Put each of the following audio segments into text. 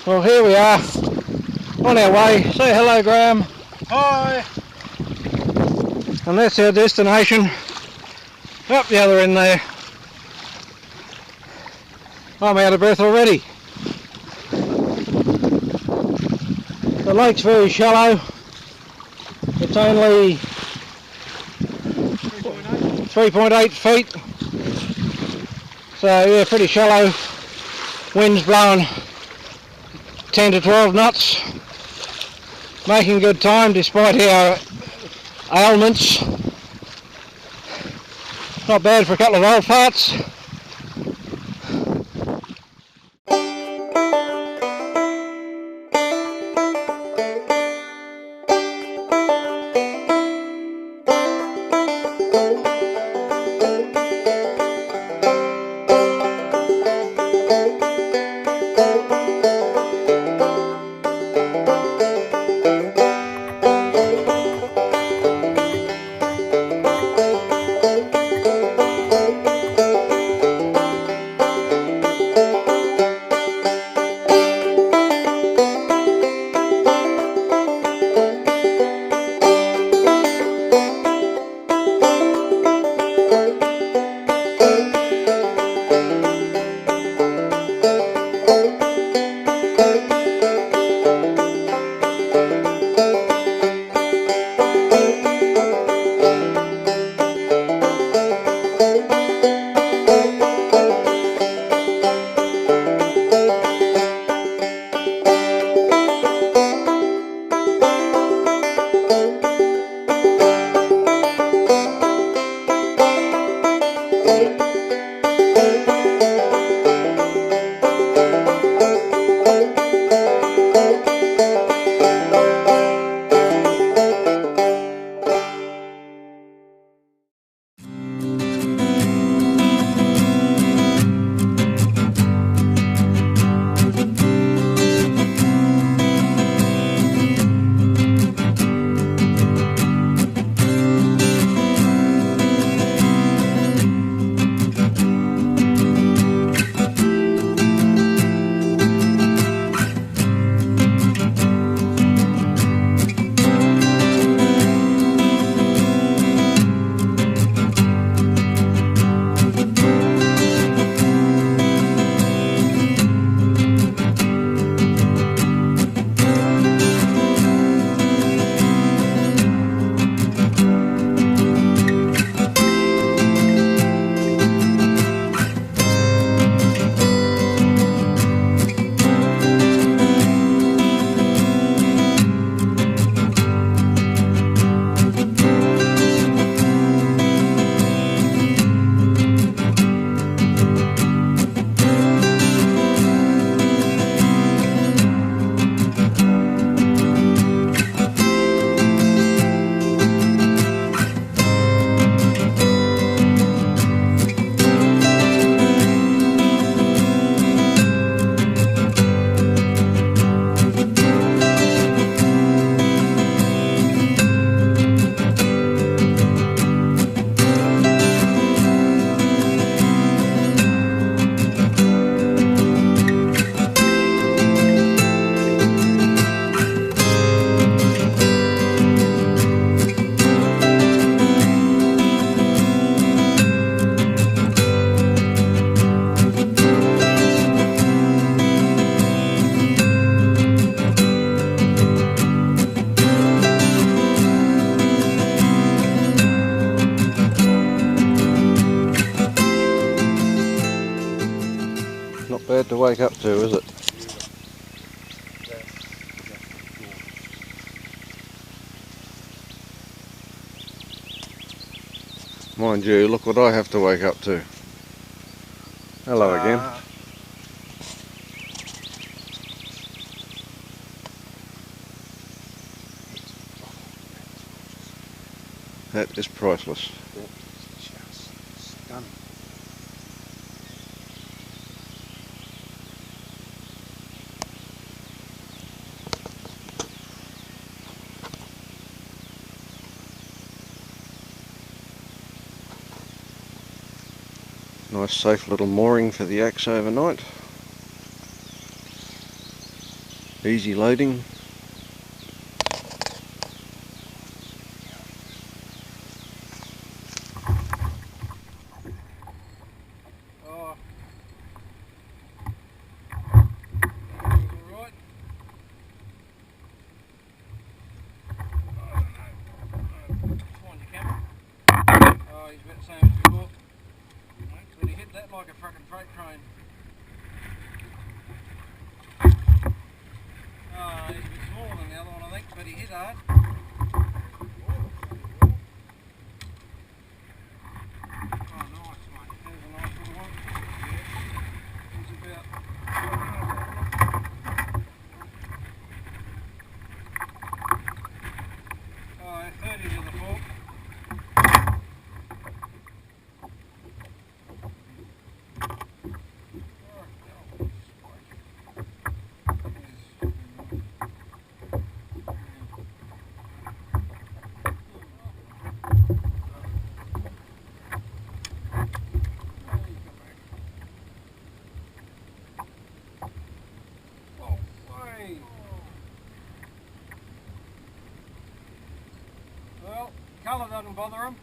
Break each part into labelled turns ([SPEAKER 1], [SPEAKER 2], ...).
[SPEAKER 1] Well, here we are, on our way. Say hello, Graham.
[SPEAKER 2] Hi!
[SPEAKER 1] And that's our destination, up the other end there. I'm out of breath already. The lake's very shallow. It's only 3.8 feet. So yeah, pretty shallow. Wind's blowing 10 to 12 knots. Making good time despite our ailments. Not bad for a couple of old farts. Not bad to wake up to, is it? Mind you, look what I have to wake up to. Hello again. That is priceless.
[SPEAKER 2] Stunning.
[SPEAKER 1] Nice safe little mooring for the axe overnight.
[SPEAKER 2] Easy loading.
[SPEAKER 1] Oh. Alright. Find your camera. Oh, he's about the same as before. But he hit that like a fucking freight train. Oh, he's a bit smaller than the other one, I think, but he hit hard. Oh, nice one. There's a nice little one. He's about... Oh, 30 to the fork. Well, colour doesn't bother him.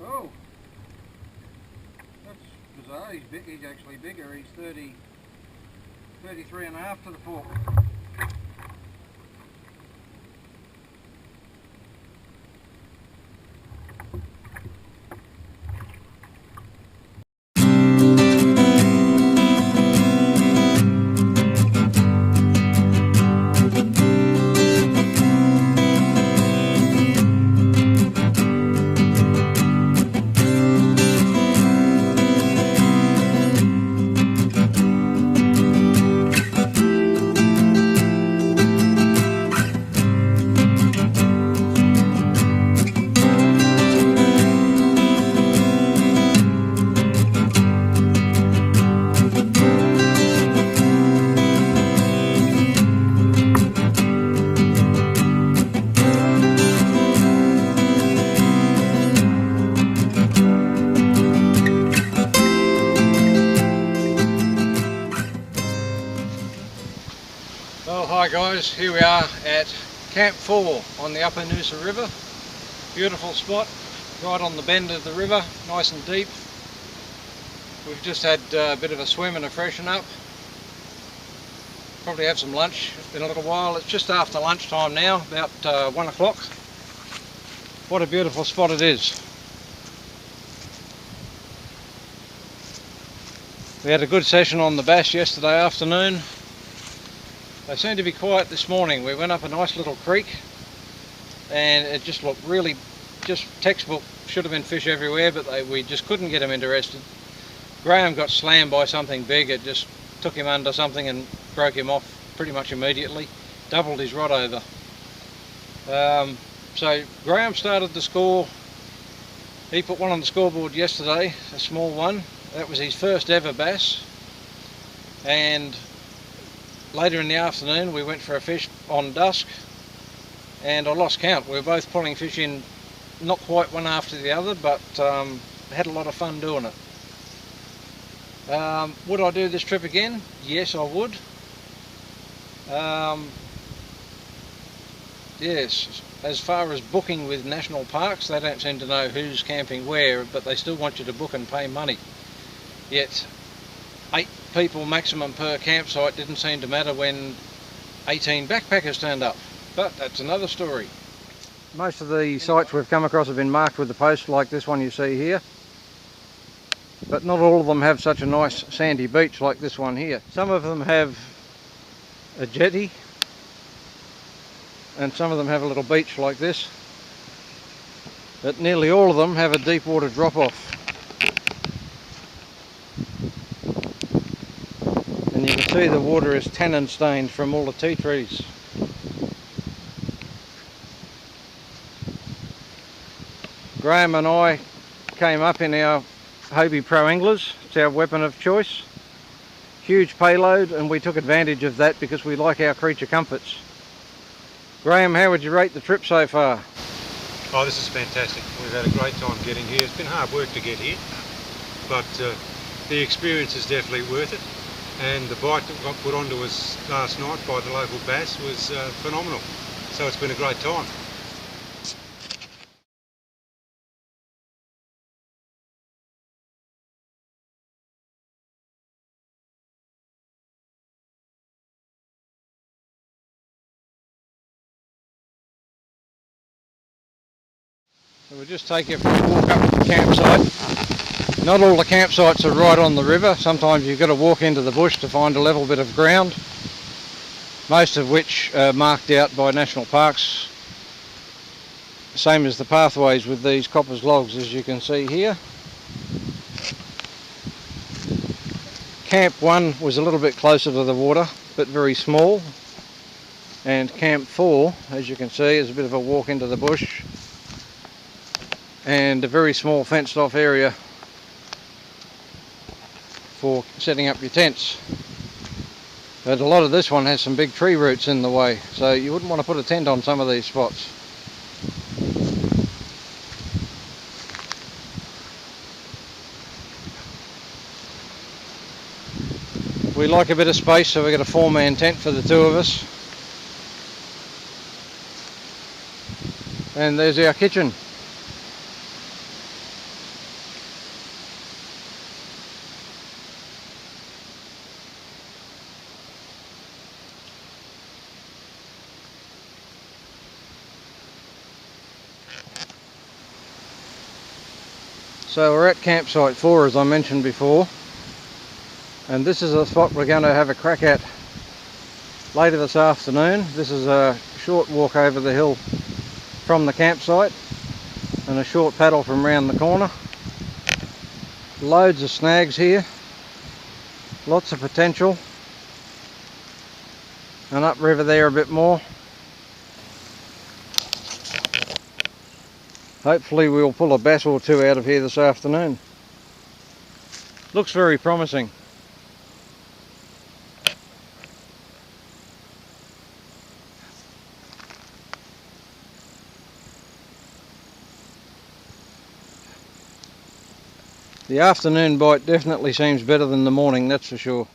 [SPEAKER 1] Oh, that's bizarre. He's big. He's actually bigger. He's 33 and a half to the fork. Well, hi guys, here we are at Camp 4 on the upper Noosa River. Beautiful spot, right on the bend of the river, nice and deep. We've just had a bit of a swim and a freshen up. Probably have some lunch in a little while. It's just after lunchtime now, about 1 o'clock. What a beautiful spot it is. We had a good session on the bass yesterday afternoon. They seem to be quiet this morning. We went up a nice little creek and it just looked really just textbook. Should have been fish everywhere, but we just couldn't get them interested. Graham got slammed by something big. It just took him under something and broke him off pretty much immediately. Doubled his rod over. So Graham started the score. He put one on the scoreboard yesterday, a small one. That was his first ever bass. And later in the afternoon we went for a fish on dusk and I lost count. We were both pulling fish in, not quite one after the other, but had a lot of fun doing it. Would I do this trip again? Yes, I would. Yes, as far as booking with national parks, they don't seem to know who's camping where, but they still want you to book and pay money. Yet 8 people maximum per campsite didn't seem to matter when 18 backpackers turned up, but that's another story. Most of the sites we've come across have been marked with the post like this one you see here, but not all of them have such a nice sandy beach like this one here. Some of them have a jetty and some of them have a little beach like this, but nearly all of them have a deep water drop off. And you can see the water is tannin stained from all the tea trees. Graham and I came up in our Hobie Pro Anglers. It's our weapon of choice. Huge payload, and we took advantage of that because we like our creature comforts. Graham, how would you rate the trip so far?
[SPEAKER 2] Oh, this is fantastic. We've had a great time getting here. It's been hard work to get here, but the experience is definitely worth it. And the bite that got put onto us last night by the local bass was phenomenal. So it's been a great time.
[SPEAKER 1] So we'll just take you for a walk up to the campsite. Not all the campsites are right on the river. Sometimes you've got to walk into the bush to find a level bit of ground, most of which are marked out by national parks, same as the pathways with these coppers logs, as you can see here. Camp 1 was a little bit closer to the water, but very small, and Camp 4, as you can see, is a bit of a walk into the bush and a very small fenced off area for setting up your tents. But a lot of this one has some big tree roots in the way, so you wouldn't want to put a tent on some of these spots. We like a bit of space, so we've got a 4-man tent for the two of us. And there's our kitchen. So we're at campsite 4, as I mentioned before, and this is a spot we're going to have a crack at later this afternoon. This is a short walk over the hill from the campsite and a short paddle from round the corner. Loads of snags here, lots of potential, and upriver there a bit more. Hopefully we'll pull a bass or two out of here this afternoon. Looks very promising. The afternoon bite definitely seems better than the morning, that's for sure.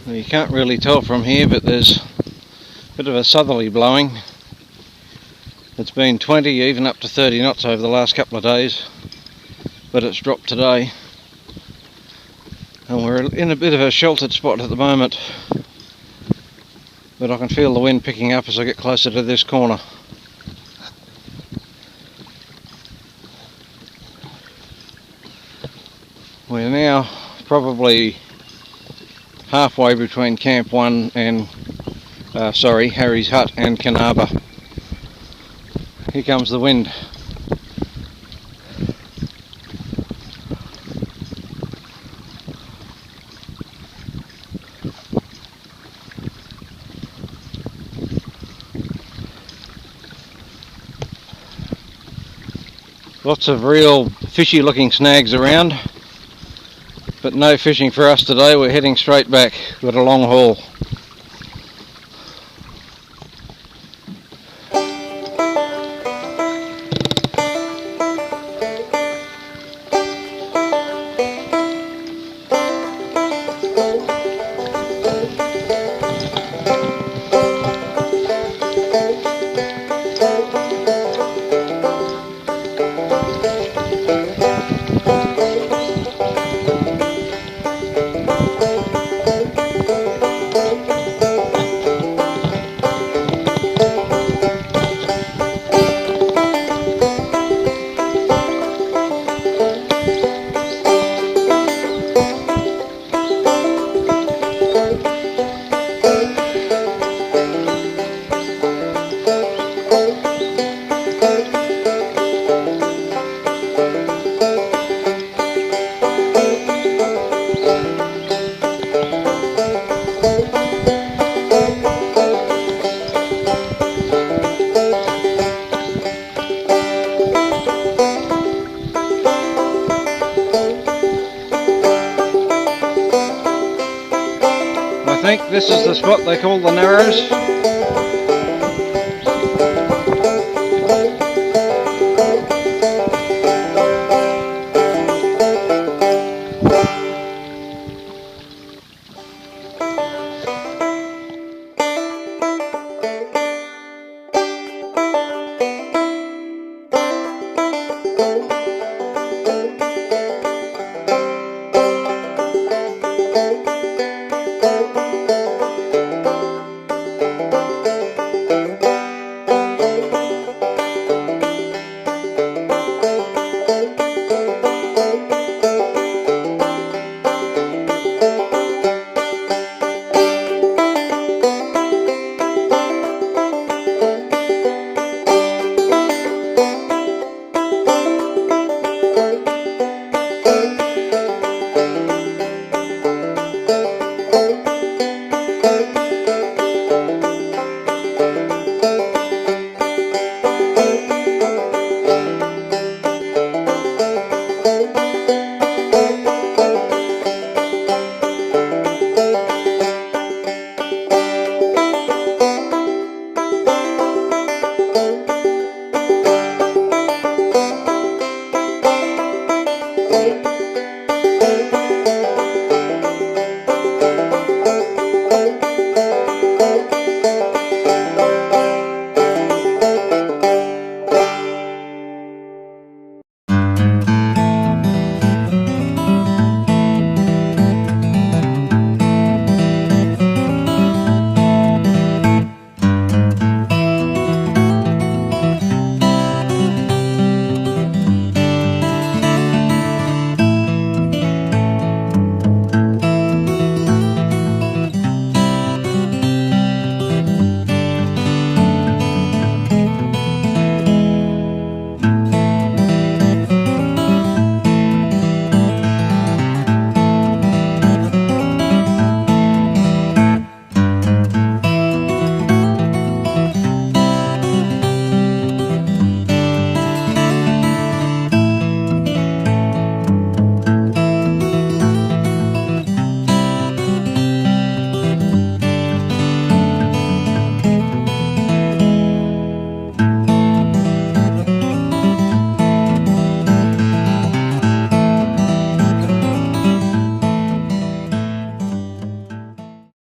[SPEAKER 1] You can't really tell from here, but there's a bit of a southerly blowing. It's been 20, even up to 30 knots over the last couple of days, but it's dropped today. And we're in a bit of a sheltered spot at the moment. but I can feel the wind picking up as I get closer to this corner. We're now probably halfway between Camp 1 and Harry's Hut and Canaba. Here comes the wind. Lots of real fishy looking snags around, but no fishing for us today. We're heading straight back. We've got a long haul. I think this is the spot they call the Narrows.